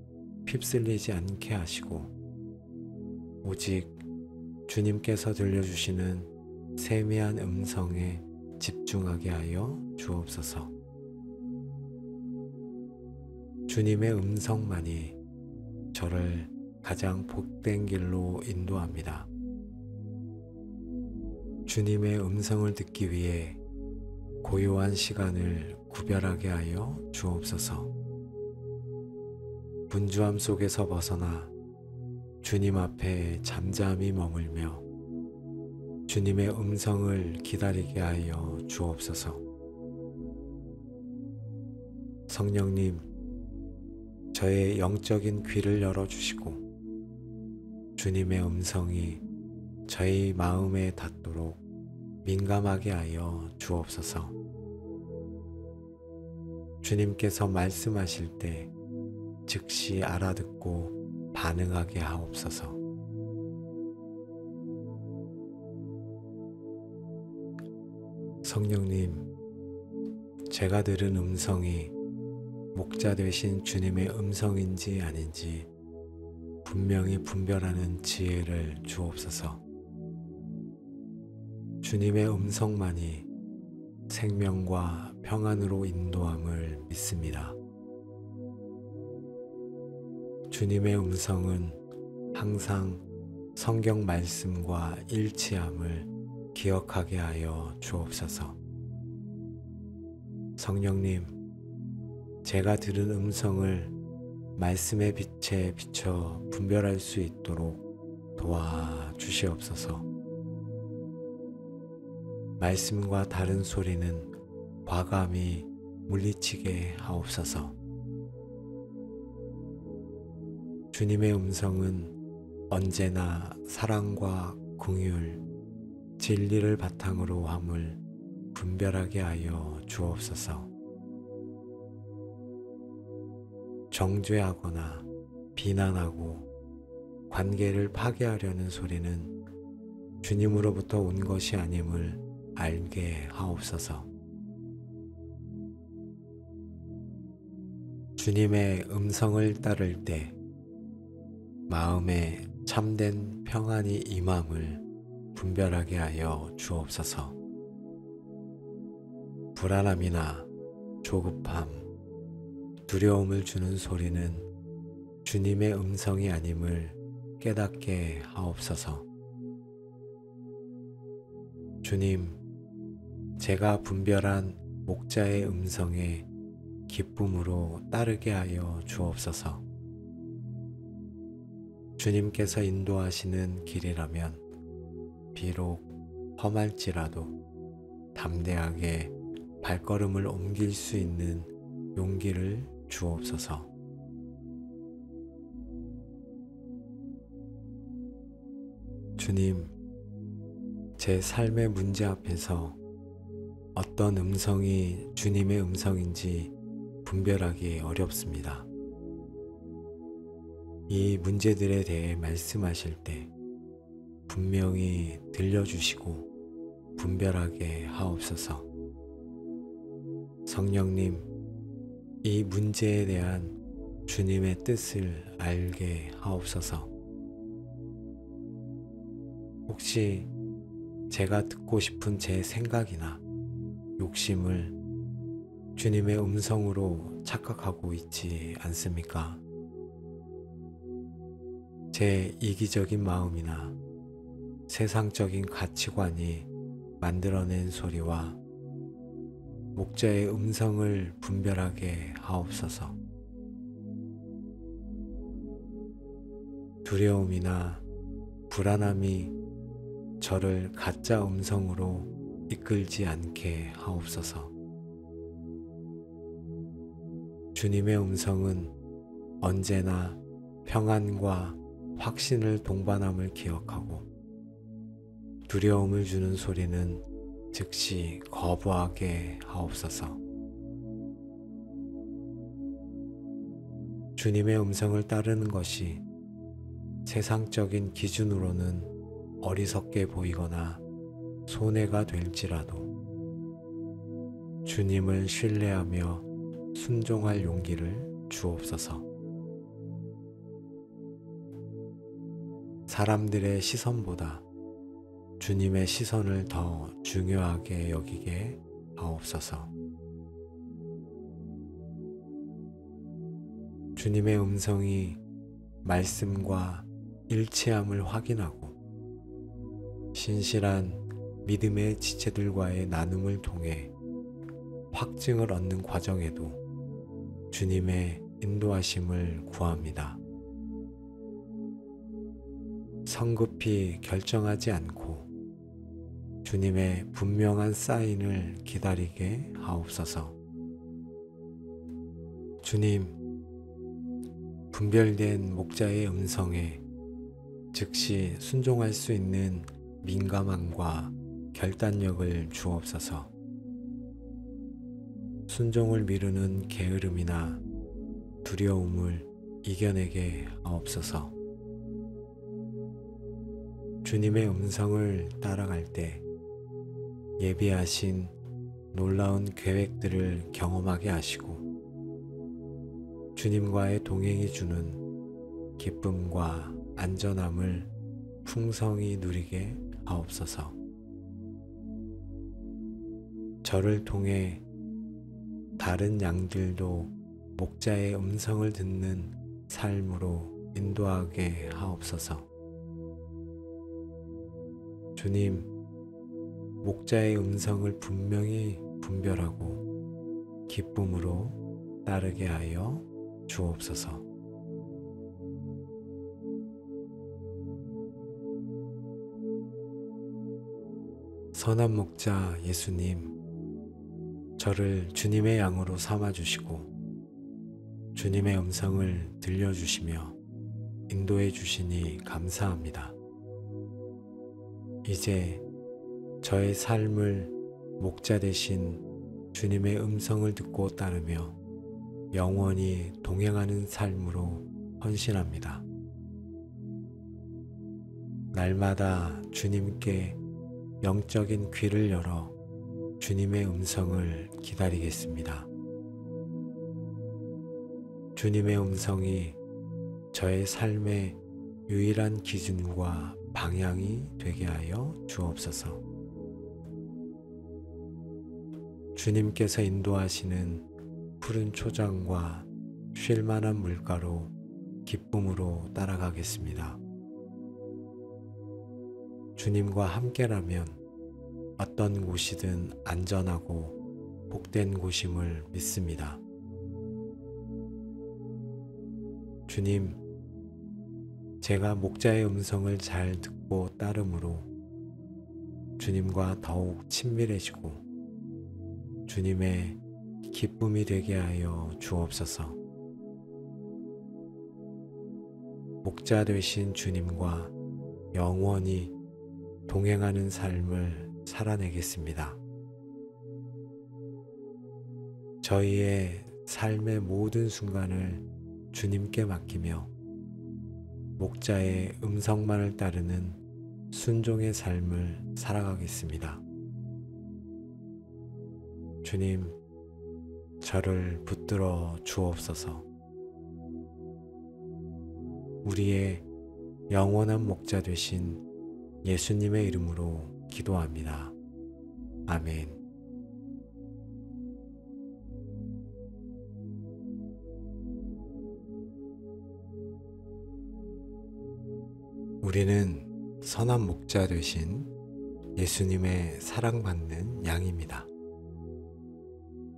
휩쓸리지 않게 하시고 오직 주님께서 들려주시는 세미한 음성에 집중하게 하여 주옵소서. 주님의 음성만이 저를 가장 복된 길로 인도합니다. 주님의 음성을 듣기 위해 고요한 시간을 구별하게 하여 주옵소서. 분주함 속에서 벗어나 주님 앞에 잠잠히 머물며 주님의 음성을 기다리게 하여 주옵소서. 성령님, 저의 영적인 귀를 열어주시고 주님의 음성이 저의 마음에 닿도록 민감하게 하여 주옵소서. 주님께서 말씀하실 때 즉시 알아듣고 반응하게 하옵소서. 성령님, 제가 들은 음성이 목자 되신 주님의 음성인지 아닌지 분명히 분별하는 지혜를 주옵소서. 주님의 음성만이 생명과 평안으로 인도함을 믿습니다. 주님의 음성은 항상 성경 말씀과 일치함을 기억하게 하여 주옵소서. 성령님, 제가 들은 음성을 말씀의 빛에 비춰 분별할 수 있도록 도와주시옵소서. 말씀과 다른 소리는 과감히 물리치게 하옵소서. 주님의 음성은 언제나 사랑과 긍휼, 진리를 바탕으로 함을 분별하게 하여 주옵소서. 정죄하거나 비난하고 관계를 파괴하려는 소리는 주님으로부터 온 것이 아님을 알게 하옵소서. 주님의 음성을 따를 때 마음에 참된 평안이 임함을 분별하게 하여 주옵소서. 불안함이나 조급함, 두려움을 주는 소리는 주님의 음성이 아님을 깨닫게 하옵소서. 주님, 제가 분별한 목자의 음성에 기쁨으로 따르게 하여 주옵소서. 주님께서 인도하시는 길이라면 비록 험할지라도 담대하게 발걸음을 옮길 수 있는 용기를 주옵소서. 주님, 제 삶의 문제 앞에서 어떤 음성이 주님의 음성인지 분별하기 어렵습니다. 이 문제들에 대해 말씀하실 때 분명히 들려주시고 분별하게 하옵소서. 성령님, 이 문제에 대한 주님의 뜻을 알게 하옵소서. 혹시 제가 듣고 싶은 제 생각이나 욕심을 주님의 음성으로 착각하고 있지 않습니까? 제 이기적인 마음이나 세상적인 가치관이 만들어낸 소리와 목자의 음성을 분별하게 하옵소서. 두려움이나 불안함이 저를 가짜 음성으로 이끌지 않게 하옵소서. 주님의 음성은 언제나 평안과 확신을 동반함을 기억하고 두려움을 주는 소리는 즉시 거부하게 하옵소서. 주님의 음성을 따르는 것이 세상적인 기준으로는 어리석게 보이거나 손해가 될지라도 주님을 신뢰하며 순종할 용기를 주옵소서. 사람들의 시선보다 주님의 시선을 더 중요하게 여기게 하옵소서. 주님의 음성이 말씀과 일치함을 확인하고 신실한 믿음의 지체들과의 나눔을 통해 확증을 얻는 과정에도 주님의 인도하심을 구합니다. 성급히 결정하지 않고 주님의 분명한 사인을 기다리게 하옵소서. 주님, 분별된 목자의 음성에 즉시 순종할 수 있는 민감함과 결단력을 주옵소서. 순종을 미루는 게으름이나 두려움을 이겨내게 하옵소서. 주님의 음성을 따라갈 때 예비하신 놀라운 계획들을 경험하게 하시고 주님과의 동행이 주는 기쁨과 안전함을 풍성히 누리게 하옵소서. 저를 통해 다른 양들도 목자의 음성을 듣는 삶으로 인도하게 하옵소서. 주님, 목자의 음성을 분명히 분별하고 기쁨으로 따르게 하여 주옵소서. 선한 목자 예수님, 저를 주님의 양으로 삼아주시고 주님의 음성을 들려주시며 인도해 주시니 감사합니다. 이제 저의 삶을 목자 되신 주님의 음성을 듣고 따르며 영원히 동행하는 삶으로 헌신합니다. 날마다 주님께 영적인 귀를 열어 주님의 음성을 기다리겠습니다. 주님의 음성이 저의 삶의 유일한 기준과 방향이 되게 하여 주옵소서. 주님께서 인도하시는 푸른 초장과 쉴만한 물가로 기쁨으로 따라가겠습니다. 주님과 함께라면 어떤 곳이든 안전하고 복된 곳임을 믿습니다. 주님, 제가 목자의 음성을 잘 듣고 따름으로 주님과 더욱 친밀해지고 주님의 기쁨이 되게 하여 주옵소서. 목자 되신 주님과 영원히 동행하는 삶을 살아내겠습니다. 저희의 삶의 모든 순간을 주님께 맡기며 목자의 음성만을 따르는 순종의 삶을 살아가겠습니다. 주님, 저를 붙들어 주옵소서. 우리의 영원한 목자 되신 예수님의 이름으로 기도합니다. 아멘. 우리는 선한 목자 되신 예수님의 사랑받는 양입니다.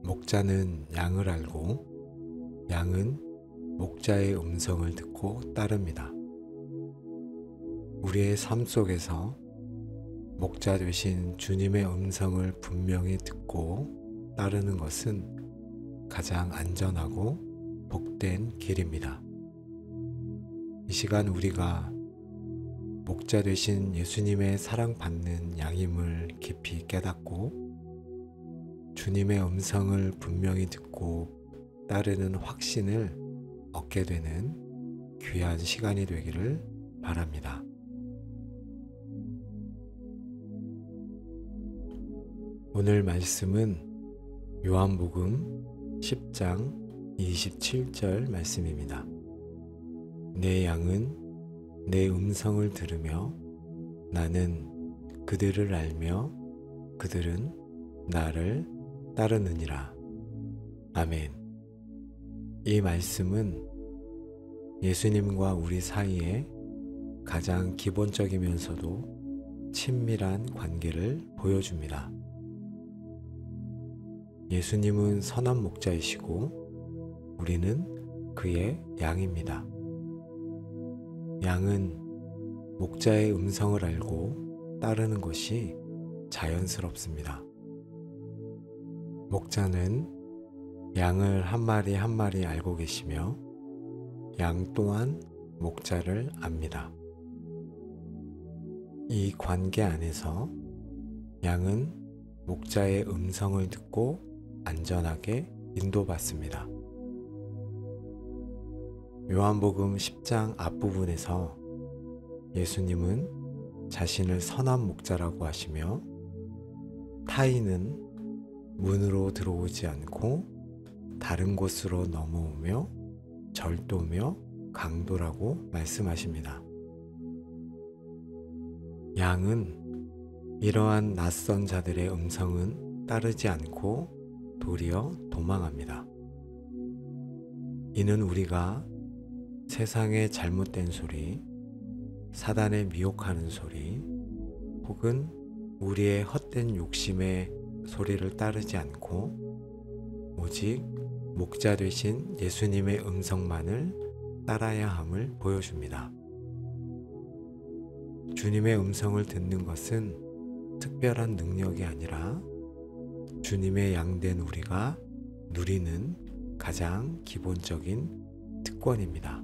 목자는 양을 알고 양은 목자의 음성을 듣고 따릅니다. 우리의 삶 속에서 목자 되신 주님의 음성을 분명히 듣고 따르는 것은 가장 안전하고 복된 길입니다. 이 시간 우리가 목자 되신 예수님의 사랑받는 양임을 깊이 깨닫고 주님의 음성을 분명히 듣고 따르는 확신을 얻게 되는 귀한 시간이 되기를 바랍니다. 오늘 말씀은 요한복음 10장 27절 말씀입니다. 내 양은 내 음성을 들으며 나는 그들을 알며 그들은 나를 따르느니라. 아멘. 이 말씀은 예수님과 우리 사이에 가장 기본적이면서도 친밀한 관계를 보여줍니다. 예수님은 선한 목자이시고 우리는 그의 양입니다. 양은 목자의 음성을 알고 따르는 것이 자연스럽습니다. 목자는 양을 한 마리 한 마리 알고 계시며 양 또한 목자를 압니다. 이 관계 안에서 양은 목자의 음성을 듣고 안전하게 인도받습니다. 요한복음 10장 앞부분에서 예수님은 자신을 선한 목자라고 하시며 타인은 문으로 들어오지 않고 다른 곳으로 넘어오며 절도며 강도라고 말씀하십니다. 양은 이러한 낯선 자들의 음성은 따르지 않고 도리어 도망합니다. 이는 우리가 세상의 잘못된 소리, 사단의 미혹하는 소리, 혹은 우리의 헛된 욕심의 소리를 따르지 않고 오직 목자 되신 예수님의 음성만을 따라야 함을 보여줍니다. 주님의 음성을 듣는 것은 특별한 능력이 아니라 주님의 양된 우리가 누리는 가장 기본적인 특권입니다.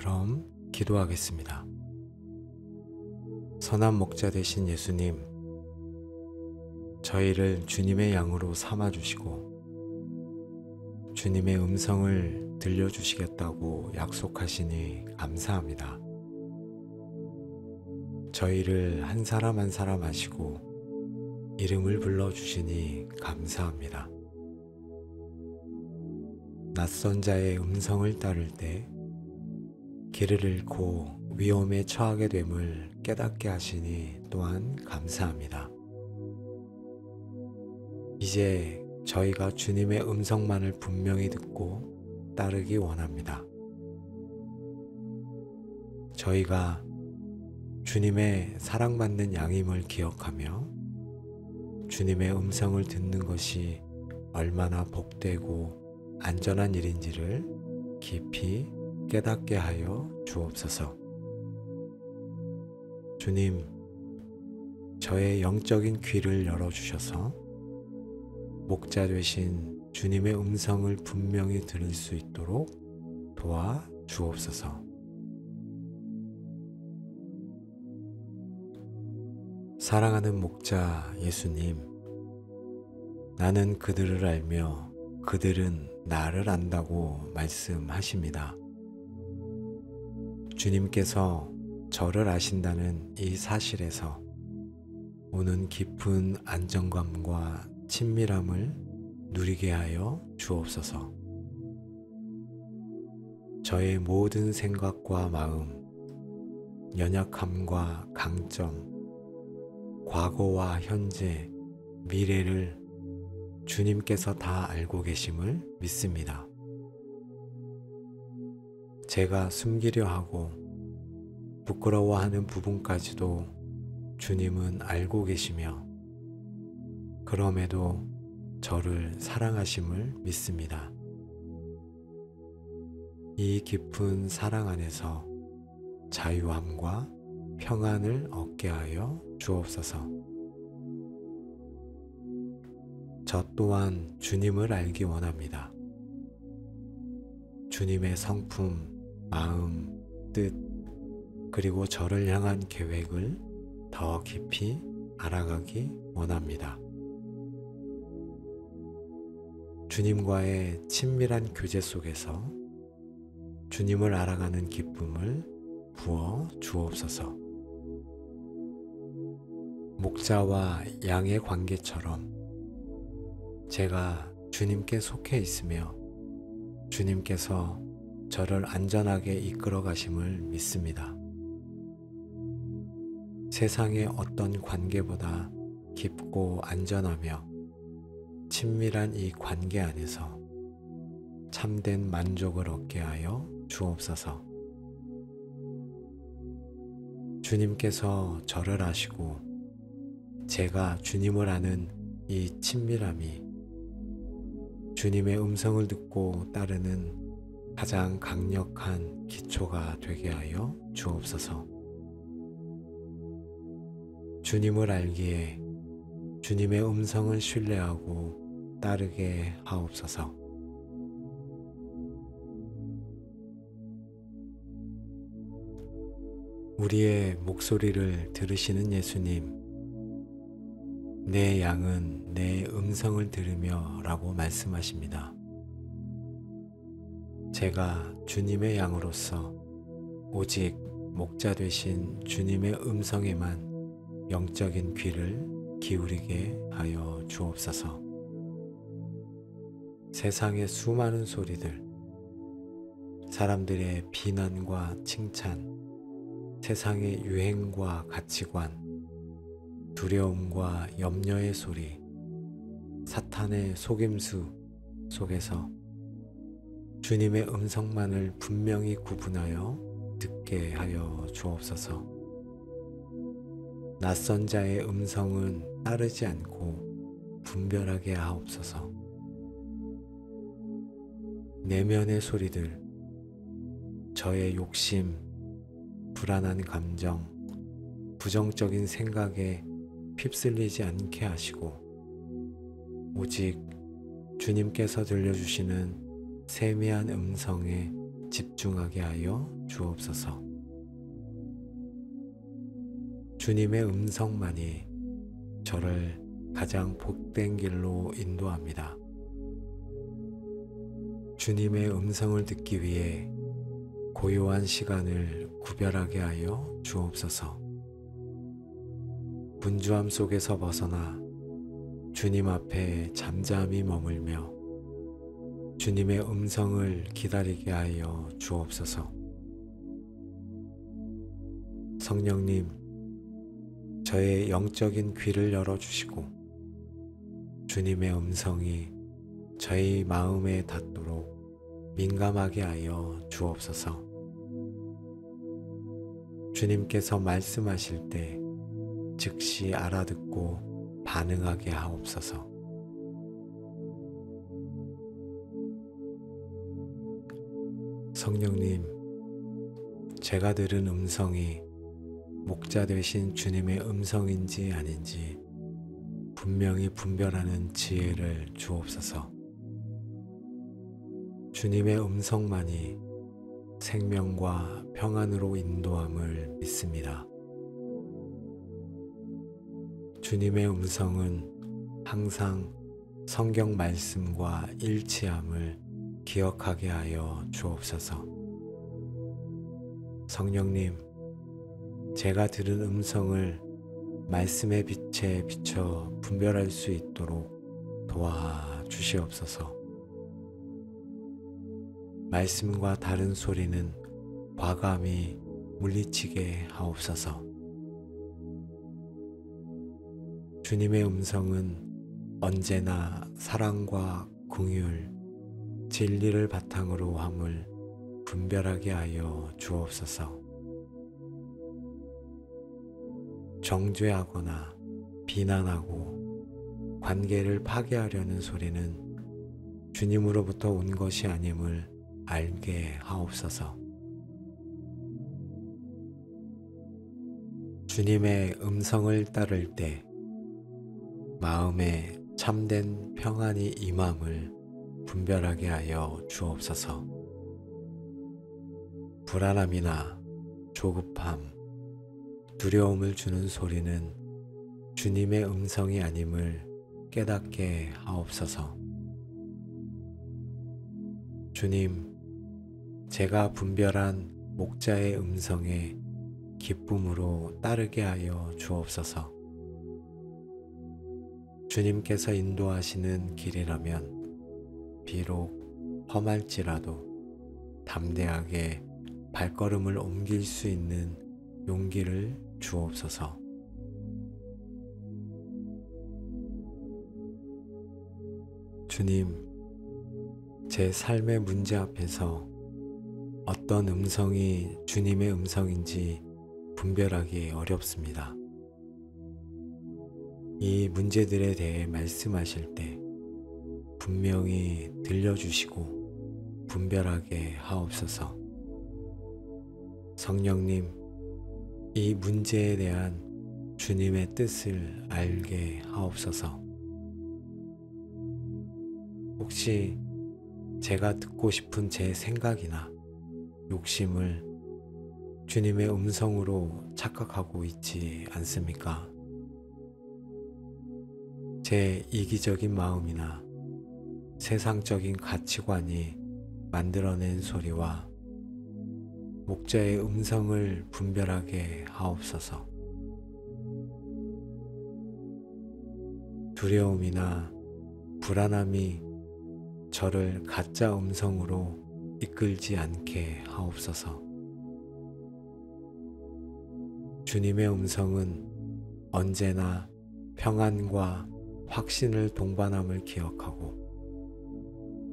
그럼 기도하겠습니다. 선한 목자 되신 예수님, 저희를 주님의 양으로 삼아주시고 주님의 음성을 들려주시겠다고 약속하시니 감사합니다. 저희를 한 사람 한 사람 아시고 이름을 불러주시니 감사합니다. 낯선 자의 음성을 따를 때 길을 잃고 위험에 처하게 됨을 깨닫게 하시니 또한 감사합니다. 이제 저희가 주님의 음성만을 분명히 듣고 따르기 원합니다. 저희가 주님의 사랑받는 양임을 기억하며 주님의 음성을 듣는 것이 얼마나 복되고 안전한 일인지를 깊이 깨닫게 하여 주옵소서. 주님, 저의 영적인 귀를 열어주셔서 목자 되신 주님의 음성을 분명히 들을 수 있도록 도와 주옵소서. 사랑하는 목자 예수님, 나는 그들을 알며 그들은 나를 안다고 말씀하십니다. 주님께서 저를 아신다는 이 사실에서 오는 깊은 안정감과 친밀함을 누리게 하여 주옵소서. 저의 모든 생각과 마음, 연약함과 강점, 과거와 현재, 미래를 주님께서 다 알고 계심을 믿습니다. 제가 숨기려 하고 부끄러워하는 부분까지도 주님은 알고 계시며 그럼에도 저를 사랑하심을 믿습니다. 이 깊은 사랑 안에서 자유함과 평안을 얻게 하여 주옵소서. 저 또한 주님을 알기 원합니다. 주님의 성품, 마음, 뜻, 그리고 저를 향한 계획을 더 깊이 알아가기 원합니다. 주님과의 친밀한 교제 속에서 주님을 알아가는 기쁨을 부어 주옵소서. 목자와 양의 관계처럼 제가 주님께 속해 있으며 주님께서 저를 안전하게 이끌어 가심을 믿습니다. 세상의 어떤 관계보다 깊고 안전하며 친밀한 이 관계 안에서 참된 만족을 얻게 하여 주옵소서. 주님께서 저를 아시고 제가 주님을 아는 이 친밀함이 주님의 음성을 듣고 따르는 가장 강력한 기초가 되게 하여 주옵소서. 주님을 알기에 주님의 음성을 신뢰하고 따르게 하옵소서. 우리의 목소리를 들으시는 예수님, 내 양은 내 음성을 들으며 라고 말씀하십니다. 제가 주님의 양으로서 오직 목자 되신 주님의 음성에만 영적인 귀를 기울이게 하여 주옵소서. 세상의 수많은 소리들, 사람들의 비난과 칭찬, 세상의 유행과 가치관, 두려움과 염려의 소리, 사탄의 속임수 속에서 주님의 음성만을 분명히 구분하여 듣게 하여 주옵소서. 낯선 자의 음성은 따르지 않고 분별하게 하옵소서. 내면의 소리들, 저의 욕심, 불안한 감정, 부정적인 생각에 휩쓸리지 않게 하시고 오직 주님께서 들려주시는 세미한 음성에 집중하게 하여 주옵소서. 주님의 음성만이 저를 가장 복된 길로 인도합니다. 주님의 음성을 듣기 위해 고요한 시간을 구별하게 하여 주옵소서. 분주함 속에서 벗어나 주님 앞에 잠잠히 머물며 주님의 음성을 기다리게 하여 주옵소서. 성령님, 저의 영적인 귀를 열어주시고 주님의 음성이 저의 마음에 닿도록 민감하게 하여 주옵소서. 주님께서 말씀하실 때 즉시 알아듣고 반응하게 하옵소서. 성령님, 제가 들은 음성이 목자 되신 주님의 음성인지 아닌지 분명히 분별하는 지혜를 주옵소서. 주님의 음성만이 생명과 평안으로 인도함을 믿습니다. 주님의 음성은 항상 성경 말씀과 일치함을 기억하게 하여 주옵소서. 성령님, 제가 들은 음성을 말씀의 빛에 비춰 분별할 수 있도록 도와 주시옵소서. 말씀과 다른 소리는 과감히 물리치게 하옵소서. 주님의 음성은 언제나 사랑과 긍휼, 진리를 바탕으로 함을 분별하게 하여 주옵소서. 정죄하거나 비난하고 관계를 파괴하려는 소리는 주님으로부터 온 것이 아님을 알게 하옵소서. 주님의 음성을 따를 때 마음에 참된 평안이 임함을 분별하게 하여 주옵소서. 불안함이나 조급함, 두려움을 주는 소리는 주님의 음성이 아님을 깨닫게 하옵소서. 주님, 제가 분별한 목자의 음성에 기쁨으로 따르게 하여 주옵소서. 주님께서 인도하시는 길이라면 비록 험할지라도 담대하게 발걸음을 옮길 수 있는 용기를 주옵소서. 주님, 제 삶의 문제 앞에서 어떤 음성이 주님의 음성인지 분별하기 어렵습니다. 이 문제들에 대해 말씀하실 때 분명히 들려주시고 분별하게 하옵소서. 성령님, 이 문제에 대한 주님의 뜻을 알게 하옵소서. 혹시 제가 듣고 싶은 제 생각이나 욕심을 주님의 음성으로 착각하고 있지 않습니까? 제 이기적인 마음이나 세상적인 가치관이 만들어낸 소리와 목자의 음성을 분별하게 하옵소서. 두려움이나 불안함이 저를 가짜 음성으로 이끌지 않게 하옵소서. 주님의 음성은 언제나 평안과 확신을 동반함을 기억하고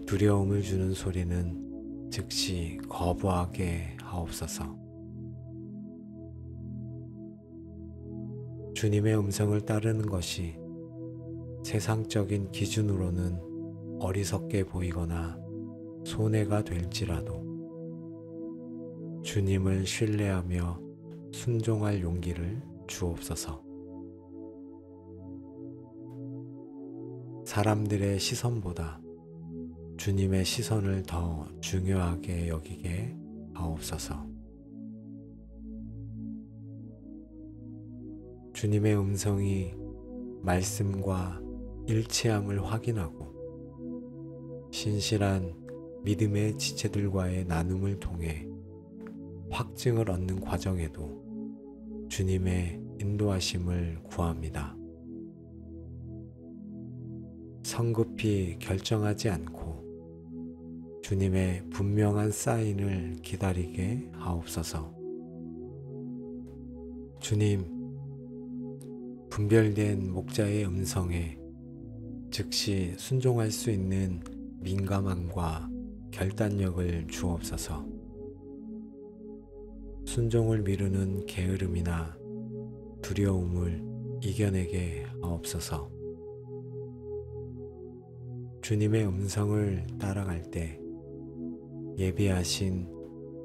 두려움을 주는 소리는 즉시 거부하게 하옵소서. 주님의 음성을 따르는 것이 세상적인 기준으로는 어리석게 보이거나 손해가 될지라도 주님을 신뢰하며 순종할 용기를 주옵소서. 사람들의 시선보다 주님의 시선을 더 중요하게 여기게 하옵소서. 주님의 음성이 말씀과 일치함을 확인하고 신실한 믿음의 지체들과의 나눔을 통해 확증을 얻는 과정에도 주님의 인도하심을 구합니다. 성급히 결정하지 않고 주님의 분명한 사인을 기다리게 하옵소서. 주님, 분별된 목자의 음성에 즉시 순종할 수 있는 민감함과 결단력을 주옵소서. 순종을 미루는 게으름이나 두려움을 이겨내게 하옵소서. 주님의 음성을 따라갈 때 예비하신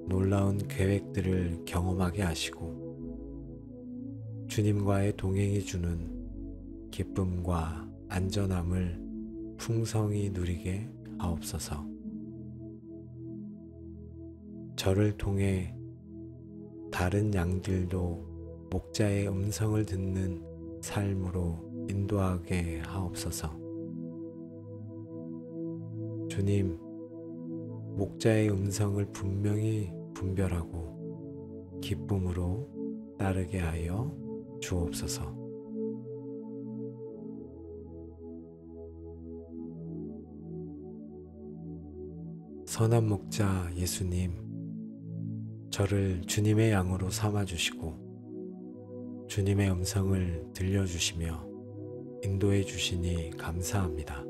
놀라운 계획들을 경험하게 하시고 주님과의 동행이 주는 기쁨과 안전함을 풍성히 누리게 하옵소서. 저를 통해 다른 양들도 목자의 음성을 듣는 삶으로 인도하게 하옵소서. 주님, 목자의 음성을 분명히 분별하고 기쁨으로 따르게 하여 주옵소서. 선한 목자 예수님, 저를 주님의 양으로 삼아주시고 주님의 음성을 들려주시며 인도해 주시니 감사합니다.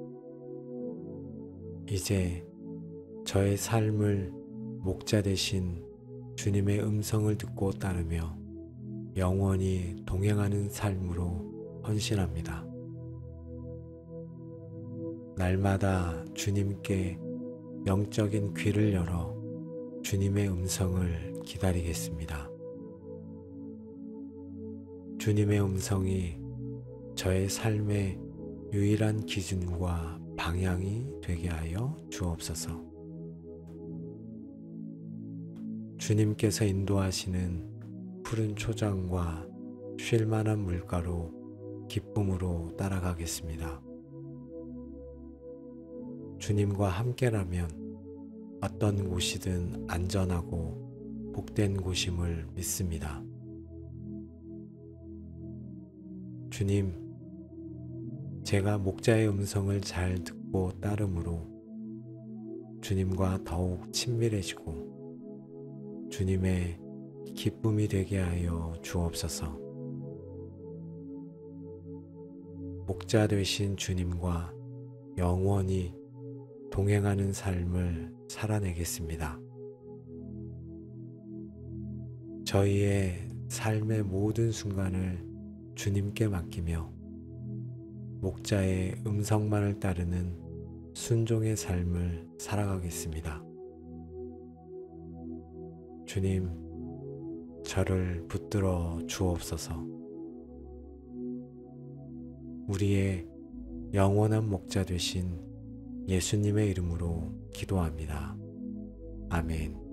이제 저의 삶을 목자 되신 주님의 음성을 듣고 따르며 영원히 동행하는 삶으로 헌신합니다. 날마다 주님께 영적인 귀를 열어 주님의 음성을 기다리겠습니다. 주님의 음성이 저의 삶의 유일한 기준과 방향이 되게 하여 주옵소서. 주님께서 인도하시는 푸른 초장과 쉴만한 물가로 기쁨으로 따라가겠습니다. 주님과 함께라면 어떤 곳이든 안전하고 복된 곳임을 믿습니다. 주님, 제가 목자의 음성을 잘 듣고 따름으로 주님과 더욱 친밀해지고 주님의 기쁨이 되게 하여 주옵소서. 목자 되신 주님과 영원히 동행하는 삶을 살아내겠습니다. 저희의 삶의 모든 순간을 주님께 맡기며 목자의 음성만을 따르는 순종의 삶을 살아가겠습니다. 주님, 저를 붙들어 주옵소서. 우리의 영원한 목자 되신 예수님의 이름으로 기도합니다. 아멘.